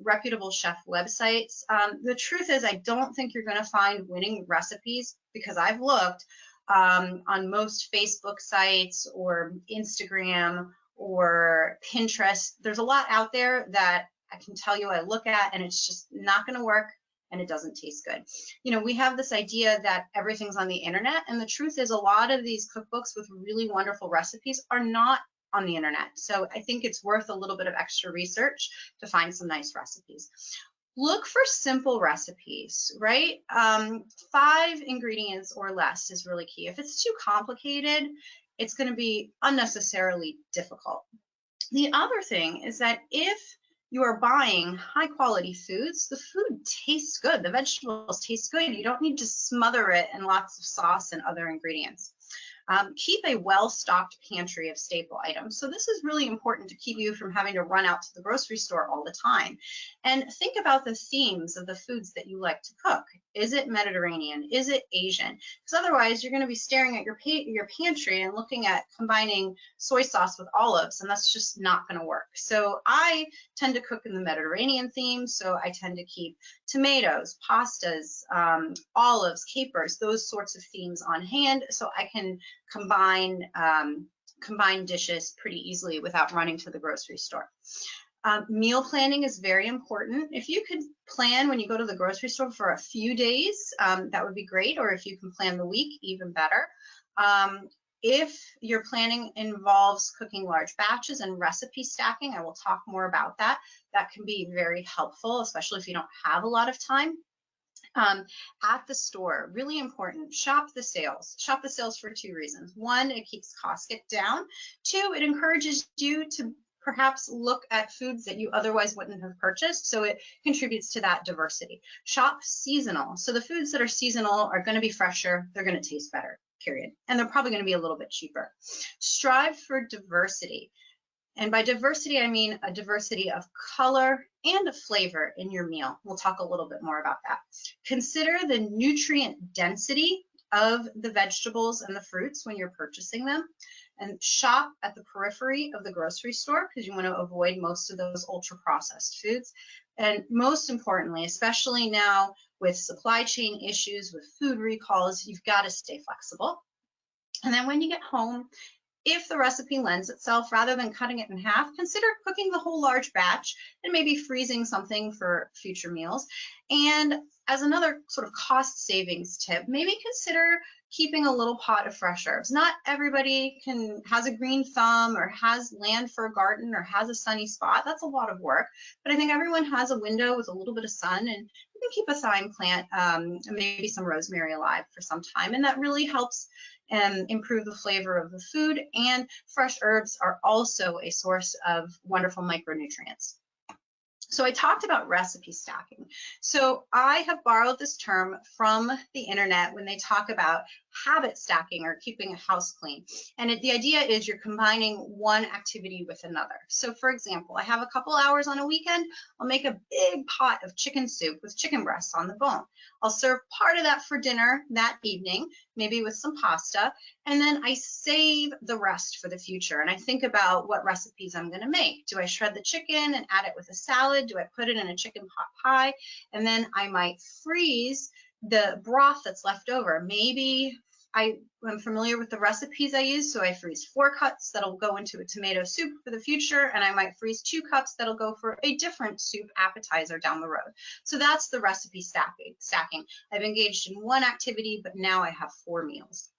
reputable chef websites. The truth is, I don't think you're going to find winning recipes, because I've looked on most Facebook sites or Instagram or Pinterest. There's a lot out there that I can tell you I look at, and it's just not going to work, and it doesn't taste good. You know, we have this idea that everything's on the internet, and the truth is a lot of these cookbooks with really wonderful recipes are not on the internet. So I think it's worth a little bit of extra research to find some nice recipes. Look for simple recipes, right? 5 ingredients or less is really key. If it's too complicated, it's going to be unnecessarily difficult. The other thing is that if you are buying high quality foods, the food tastes good, the vegetables taste good. You don't need to smother it in lots of sauce and other ingredients. Keep a well-stocked pantry of staple items. So this is really important to keep you from having to run out to the grocery store all the time. And think about the themes of the foods that you like to cook. Is it Mediterranean? Is it Asian? Because otherwise you're going to be staring at your pantry and looking at combining soy sauce with olives, and that's just not going to work. So I tend to cook in the Mediterranean theme, so I tend to keep tomatoes, pastas, olives, capers, those sorts of themes on hand, so I can combine dishes pretty easily without running to the grocery store. Meal planning is very important. If you could plan when you go to the grocery store for a few days, that would be great, or if you can plan the week, even better. If your planning involves cooking large batches and recipe stacking, I will talk more about that. That can be very helpful, especially if you don't have a lot of time. At the store, really important, shop the sales. Shop the sales for 2 reasons. 1, it keeps costs down. 2, it encourages you to perhaps look at foods that you otherwise wouldn't have purchased, so it contributes to that diversity. Shop seasonal. So the foods that are seasonal are going to be fresher, they're going to taste better, period. And they're probably going to be a little bit cheaper. Strive for diversity. And by diversity, I mean a diversity of color and of flavor in your meal. We'll talk a little bit more about that. Consider the nutrient density of the vegetables and the fruits when you're purchasing them. And shop at the periphery of the grocery store, because you want to avoid most of those ultra-processed foods. And most importantly, especially now with supply chain issues, with food recalls, you've got to stay flexible. And then when you get home, if the recipe lends itself, rather than cutting it in half, consider cooking the whole large batch and maybe freezing something for future meals. And as another sort of cost savings tip, maybe consider keeping a little pot of fresh herbs. Not everybody has a green thumb or has land for a garden or has a sunny spot. That's a lot of work, but I think everyone has a window with a little bit of sun, and you can keep a thyme plant and maybe some rosemary alive for some time, and that really helps improve the flavor of the food. And fresh herbs are also a source of wonderful micronutrients. So I talked about recipe stacking. So I have borrowed this term from the internet when they talk about habit stacking or keeping a house clean. And the idea is you're combining one activity with another. So for example, I have a couple hours on a weekend, I'll make a big pot of chicken soup with chicken breasts on the bone. I'll serve part of that for dinner that evening, maybe with some pasta, and then I save the rest for the future. And I think about what recipes I'm going to make. Do I shred the chicken and add it with a salad? Do I put it in a chicken pot pie? And then I might freeze the broth that's left over. Maybe I'm familiar with the recipes I use, so I freeze 4 cups that'll go into a tomato soup for the future, and I might freeze 2 cups that'll go for a different soup appetizer down the road. So that's the recipe stacking. I've engaged in one activity, but now I have 4 meals.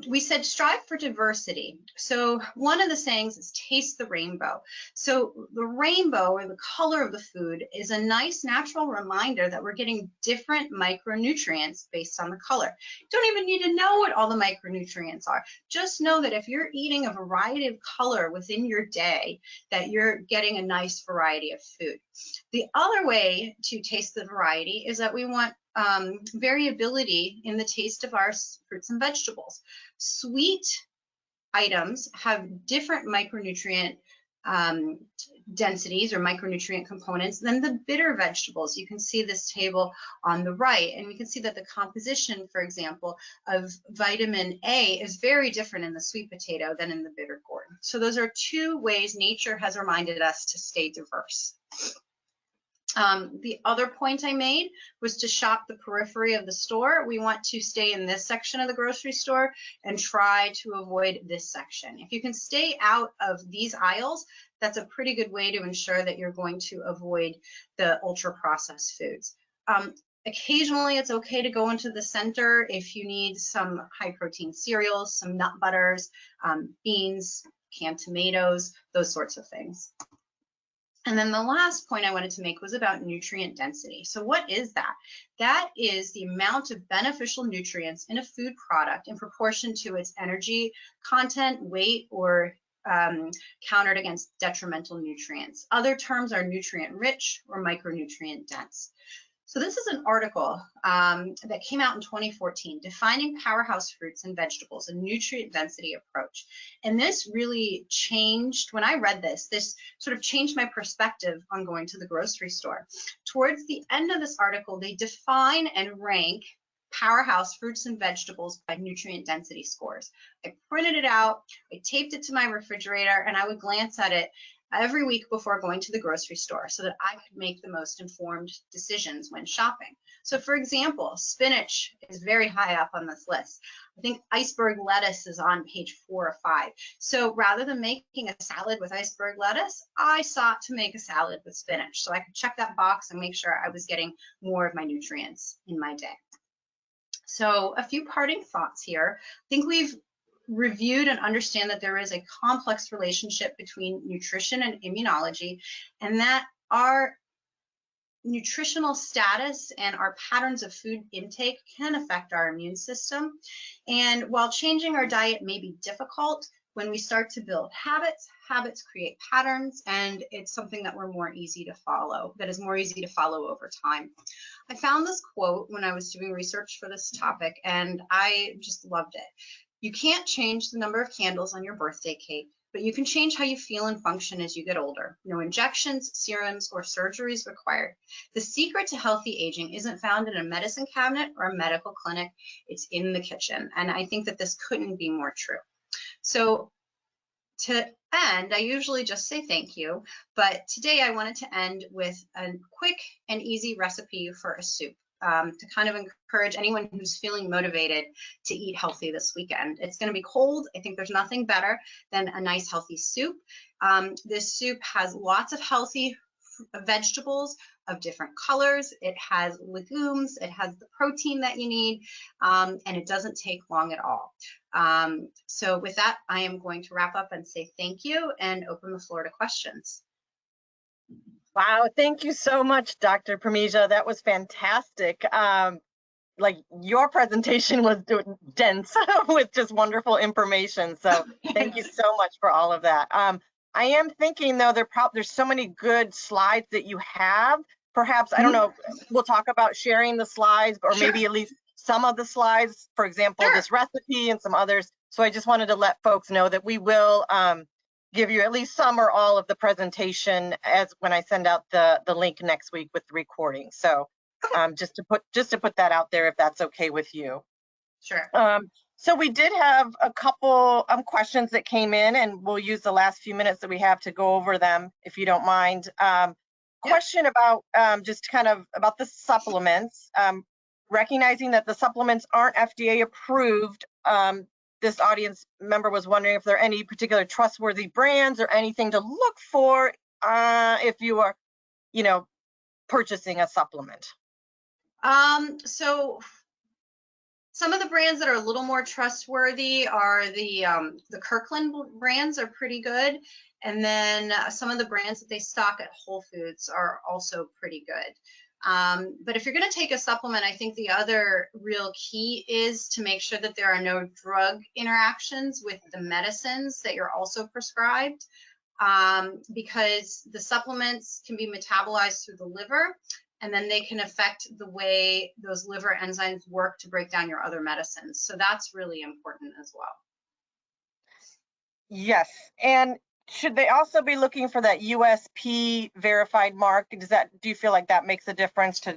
We said strive for diversity. So one of the sayings is taste the rainbow. So the rainbow, or the color of the food, is a nice natural reminder that we're getting different micronutrients based on the color. You don't even need to know what all the micronutrients are. Just know that if you're eating a variety of color within your day, that you're getting a nice variety of food. The other way to taste the variety is that we want variability in the taste of our fruits and vegetables. Sweet items have different micronutrient densities or micronutrient components than the bitter vegetables. You can see this table on the right, and we can see that the composition, for example, of vitamin A is very different in the sweet potato than in the bitter gourd. So those are two ways nature has reminded us to stay diverse. The other point I made was to shop the periphery of the store. We want to stay in this section of the grocery store and try to avoid this section. If you can stay out of these aisles, that's a pretty good way to ensure that you're going to avoid the ultra-processed foods. Occasionally, it's okay to go into the center if you need some high-protein cereals, some nut butters, beans, canned tomatoes, those sorts of things. And then the last point I wanted to make was about nutrient density. So what is that? That is the amount of beneficial nutrients in a food product in proportion to its energy content, weight, or countered against detrimental nutrients. Other terms are nutrient rich or micronutrient dense. So this is an article that came out in 2014, Defining Powerhouse Fruits and Vegetables, a Nutrient Density Approach. And this really changed, when I read this sort of changed my perspective on going to the grocery store. Towards the end of this article, they define and rank powerhouse fruits and vegetables by nutrient density scores. I printed it out, I taped it to my refrigerator, and I would glance at it every week before going to the grocery store so that I could make the most informed decisions when shopping. So for example, spinach is very high up on this list. I think iceberg lettuce is on page 4 or 5. So rather than making a salad with iceberg lettuce, I sought to make a salad with spinach so I could check that box and make sure I was getting more of my nutrients in my day. So a few parting thoughts here. I think we've reviewed and understand that there is a complex relationship between nutrition and immunology, and that our nutritional status and our patterns of food intake can affect our immune system. And while changing our diet may be difficult, when we start to build habits, habits create patterns, and it's something that we're more easy to follow, that is more easy to follow over time. I found this quote when I was doing research for this topic, and I just loved it. You can't change the number of candles on your birthday cake, but you can change how you feel and function as you get older. No injections, serums, or surgeries required. The secret to healthy aging isn't found in a medicine cabinet or a medical clinic. It's in the kitchen. And I think that this couldn't be more true. So to end, I usually just say thank you, but today I wanted to end with a quick and easy recipe for a soup. To kind of encourage anyone who's feeling motivated to eat healthy this weekend. It's going to be cold. I think there's nothing better than a nice healthy soup. This soup has lots of healthy vegetables of different colors. It has legumes. It has the protein that you need, and it doesn't take long at all. So with that, I am going to wrap up and say thank you and open the floor to questions. Wow, thank you so much, Dr. Parmesia. That was fantastic. Like your presentation was dense with just wonderful information. So thank you so much for all of that. I am thinking though, there's so many good slides that you have. Perhaps, I don't know, we'll talk about sharing the slides, or maybe at least some of the slides, for example, this recipe and some others. So I just wanted to let folks know that we will give you at least some or all of the presentation as when I send out the link next week with the recording. So just to put that out there, if that's okay with you. Sure. So we did have a couple questions that came in, and we'll use the last few minutes that we have to go over them, if you don't mind. Question about just kind of about the supplements, recognizing that the supplements aren't FDA approved. This audience member was wondering if there are any particular trustworthy brands or anything to look for if you are, purchasing a supplement. So some of the brands that are a little more trustworthy are the Kirkland brands are pretty good. And then some of the brands that they stock at Whole Foods are also pretty good. But if you're going to take a supplement, I think the other real key is to make sure that there are no drug interactions with the medicines that you're also prescribed, because the supplements can be metabolized through the liver, and then they can affect the way those liver enzymes work to break down your other medicines. So that's really important as well. Yes, and should they also be looking for that USP verified mark? Do you feel like that makes a difference to,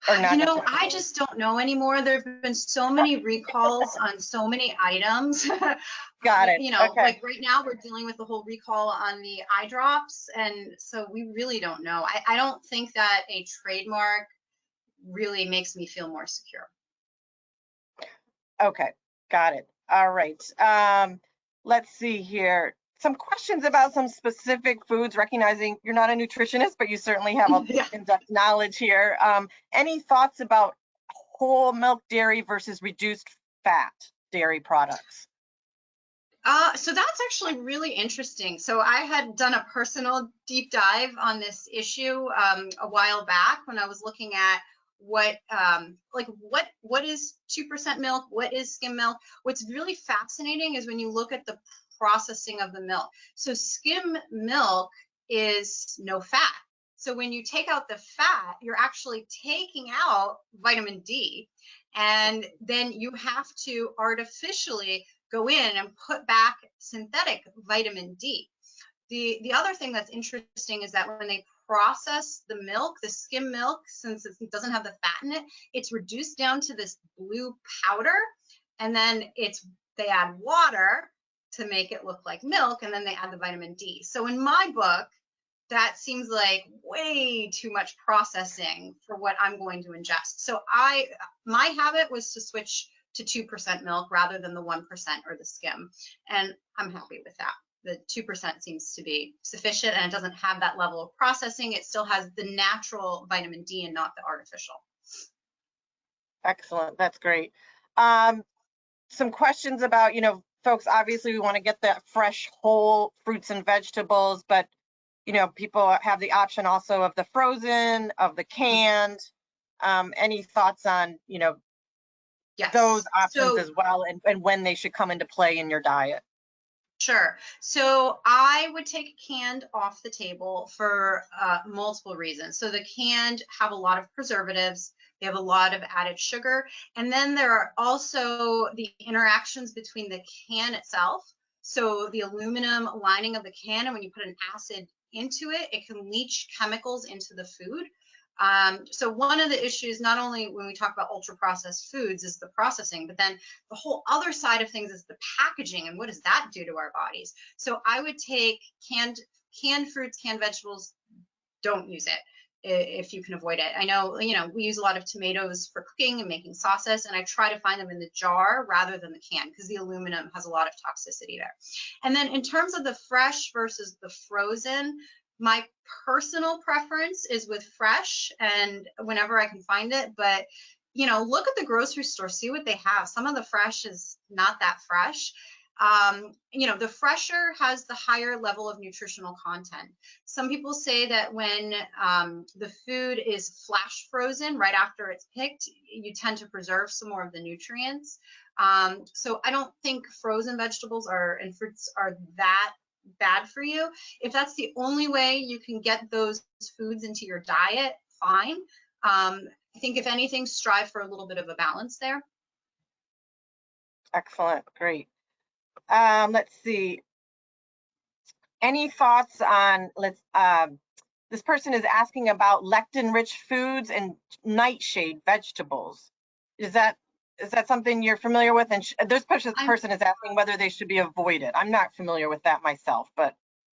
or not necessarily? I just don't know anymore. There have been so many recalls on so many items. Got it. Okay. Like right now we're dealing with the whole recall on the eye drops, and so we really don't know. I don't think that a trademark really makes me feel more secure. Okay, got it. All right. Let's see here. Some questions about some specific foods, recognizing you're not a nutritionist, but you certainly have a Yeah. in-depth knowledge here. Any thoughts about whole milk dairy versus reduced fat dairy products? So that's actually really interesting. So I had done a personal deep dive on this issue a while back when I was looking at what is 2% milk, what is skim milk. What's really fascinating is when you look at the processing of the milk. So skim milk is no fat. So when you take out the fat, you're actually taking out vitamin D, and then you have to artificially go in and put back synthetic vitamin D. The other thing that's interesting is that when they process the milk, the skim milk, since it doesn't have the fat in it, it's reduced down to this blue powder, and then they add water to make it look like milk, and then they add the vitamin D. So in my book, that seems like way too much processing for what I'm going to ingest. So my habit was to switch to 2% milk rather than the 1% or the skim. And I'm happy with that. The 2% seems to be sufficient, and it doesn't have that level of processing. It still has the natural vitamin D and not the artificial. Excellent. That's great. Some questions about, folks, obviously we want to get the fresh, whole fruits and vegetables, but, people have the option also of the frozen, of the canned. Any thoughts on, Yes. those options as well, and when they should come into play in your diet? Sure. So I would take canned off the table for multiple reasons. So the canned have a lot of preservatives, they have a lot of added sugar, and then there are also the interactions between the can itself. So the aluminum lining of the can, and when you put an acid into it, it can leach chemicals into the food. So one of the issues, not only when we talk about ultra processed foods, is the processing, but then the whole other side of things is the packaging, and what does that do to our bodies? So I would take canned fruits, canned vegetables. Don't use it if you can avoid it. I know, we use a lot of tomatoes for cooking and making sauces, and I try to find them in the jar rather than the can, because the aluminum has a lot of toxicity there. And then in terms of the fresh versus the frozen, my personal preference is with fresh, and whenever I can find it, but look at the grocery store, see what they have. Some of the fresh is not that fresh. The fresher has the higher level of nutritional content. Some people say that when the food is flash frozen right after it's picked, you tend to preserve some more of the nutrients. So I don't think frozen vegetables and fruits are that bad for you. If that's the only way you can get those foods into your diet, fine. I think if anything, strive for a little bit of a balance there. Excellent. Great. Let's see. Any thoughts on, this person is asking about lectin-rich foods and nightshade vegetables. Is that something you're familiar with? And this person is asking whether they should be avoided. I'm not familiar with that myself, but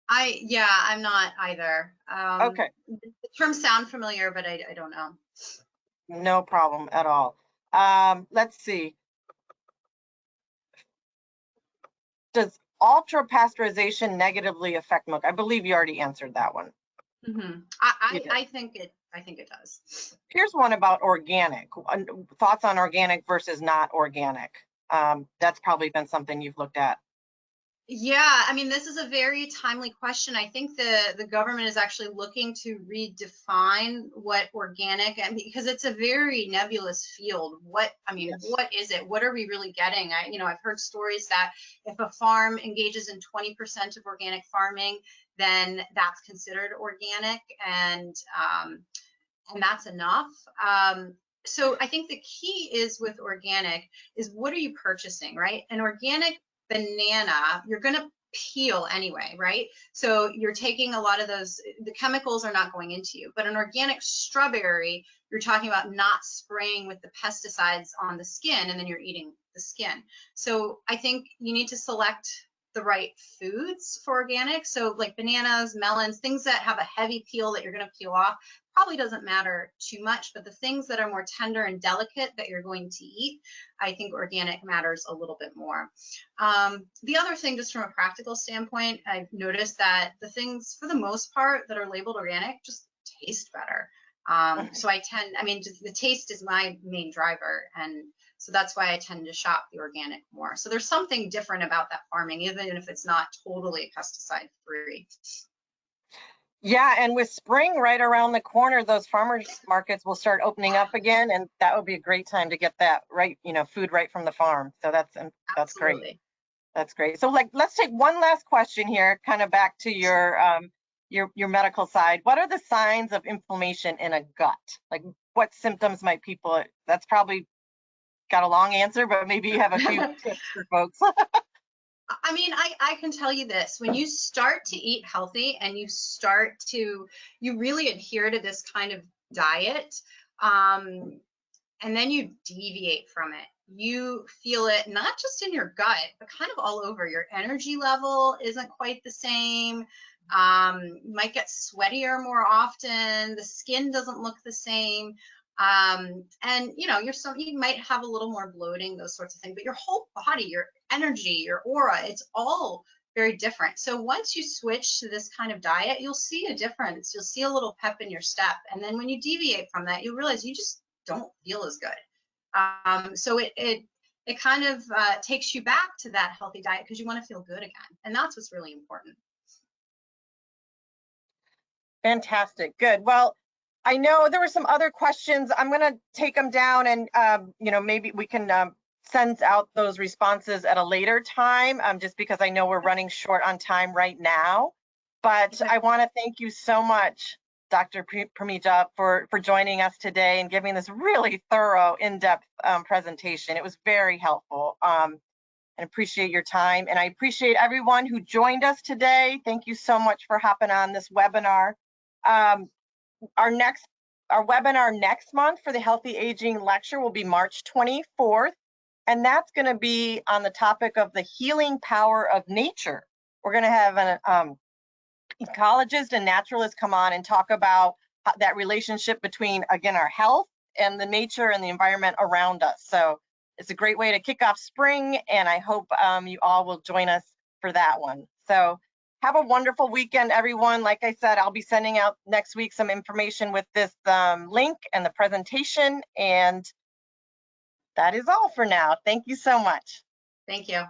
I'm not either. Okay. The terms sound familiar, but I don't know. No problem at all. Let's see. Does ultra pasteurization negatively affect milk? I believe you already answered that one. Mm-hmm. I think it does. Here's one about organic. Thoughts on organic versus not organic. That's probably been something you've looked at. Yeah, I mean, this is a very timely question. I think the government is actually looking to redefine what organic, and because it's a very nebulous field. What is it? What are we really getting? I've heard stories that if a farm engages in 20% of organic farming, then that's considered organic. And and that's enough. So I think the key is with organic is what are you purchasing, right? An organic banana, you're going to peel anyway, right? So you're taking a lot of those, the chemicals are not going into you. But an organic strawberry, you're talking about not spraying with the pesticides on the skin, and then you're eating the skin. So I think you need to select the right foods for organic. So like bananas, melons, things that have a heavy peel that you're going to peel off probably doesn't matter too much, but the things that are more tender and delicate that you're going to eat, I think organic matters a little bit more. The other thing, just from a practical standpoint, I've noticed that the things, for the most part, that are labeled organic just taste better. So I mean, just the taste is my main driver, and so that's why I tend to shop the organic more. So there's something different about that farming, even if it's not totally pesticide free. Yeah, and with spring right around the corner, those farmers markets will start opening up again, and that would be a great time to get that right, food right from the farm. So that's great. Absolutely. That's great. So let's take one last question here, kind of back to your medical side. What are the signs of inflammation in a gut? Like what symptoms might people, that's probably got a long answer, but maybe you have a few tips for folks. I mean, I can tell you this, when you start to eat healthy and you really adhere to this kind of diet, and then you deviate from it, you feel it not just in your gut, but kind of all over. Your energy level isn't quite the same. You might get sweatier more often. The skin doesn't look the same. And you might have a little more bloating, those sorts of things, but your whole body, your energy, your aura, it's all very different. So once you switch to this kind of diet, you'll see a difference. You'll see a little pep in your step. And then when you deviate from that, you'll realize you just don't feel as good. So it kind of takes you back to that healthy diet because you want to feel good again. And that's what's really important. Fantastic. Good. Well, I know there were some other questions. I'm going to take them down, and maybe we can send out those responses at a later time, just because I know we're running short on time right now. But I want to thank you so much, Dr. Pramija, for joining us today and giving this really thorough, in-depth presentation. It was very helpful. And appreciate your time. And I appreciate everyone who joined us today. Thank you so much for hopping on this webinar. Our webinar next month for the Healthy Aging Lecture will be March 24th, and that's going to be on the topic of the healing power of nature. We're going to have an ecologist and naturalist come on and talk about that relationship between, again, our health and the nature and the environment around us. So it's a great way to kick off spring, and I hope you all will join us for that one. So have a wonderful weekend, everyone. Like I said, I'll be sending out next week some information with this link and the presentation, and that is all for now. Thank you so much. Thank you.